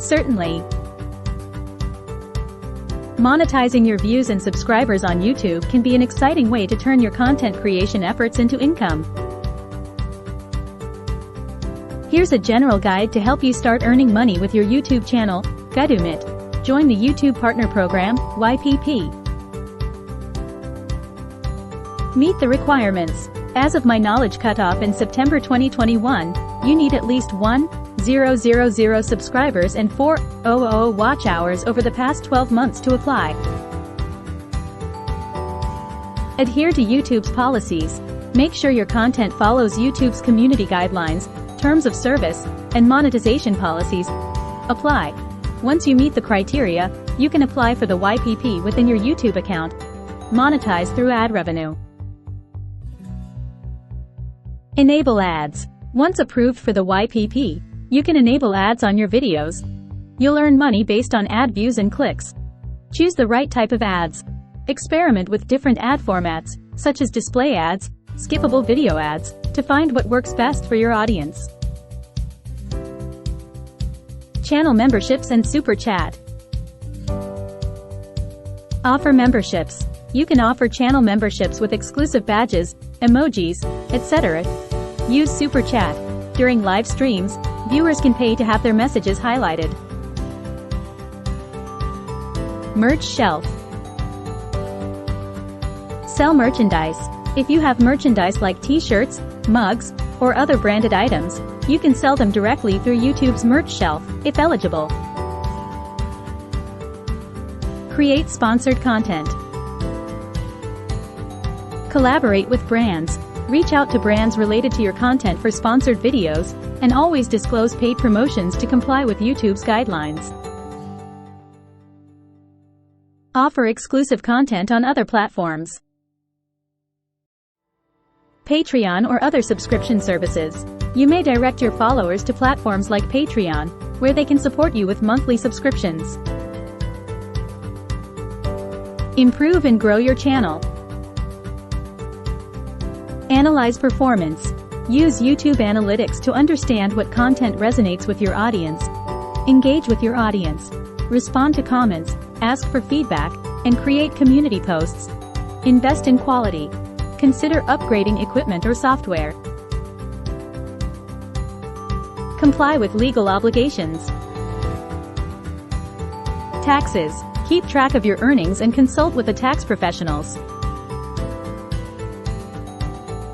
Certainly. Monetizing your views and subscribers on YouTube can be an exciting way to turn your content creation efforts into income. Here's a general guide to help you start earning money with your YouTube channel, GuddoomIt. Join the YouTube Partner Program, YPP. Meet the requirements. As of my knowledge cutoff in September 2021, you need at least 1,000 subscribers and 4,000 watch hours over the past 12 months to apply. Adhere to YouTube's policies. Make sure your content follows YouTube's community guidelines, terms of service, and monetization policies. Apply. Once you meet the criteria, you can apply for the YPP within your YouTube account. Monetize through ad revenue. Enable ads. Once approved for the YPP, you can enable ads on your videos. You'll earn money based on ad views and clicks. Choose the right type of ads. Experiment with different ad formats, such as display ads, skippable video ads, to find what works best for your audience. Channel memberships and Super Chat. Offer memberships. You can offer channel memberships with exclusive badges, emojis, etc. Use Super Chat. During live streams, viewers can pay to have their messages highlighted. Merch shelf. Sell merchandise. If you have merchandise like t-shirts, mugs, or other branded items, you can sell them directly through YouTube's merch shelf, if eligible. Create sponsored content. Collaborate with brands. Reach out to brands related to your content for sponsored videos, and always disclose paid promotions to comply with YouTube's guidelines. Offer exclusive content on other platforms. Patreon or other subscription services. You may direct your followers to platforms like Patreon, where they can support you with monthly subscriptions. Improve and grow your channel. Analyze performance. Use YouTube Analytics to understand what content resonates with your audience. Engage with your audience. Respond to comments, ask for feedback, and create community posts. Invest in quality. Consider upgrading equipment or software. Comply with legal obligations. Taxes. Keep track of your earnings and consult with the tax professionals.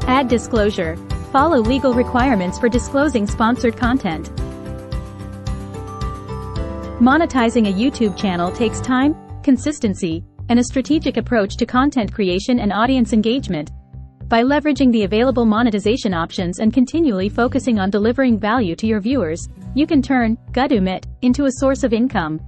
Ad disclosure. Follow legal requirements for disclosing sponsored content. Monetizing a YouTube channel takes time, consistency, and a strategic approach to content creation and audience engagement. By leveraging the available monetization options and continually focusing on delivering value to your viewers, you can turn GuddoomIt into a source of income.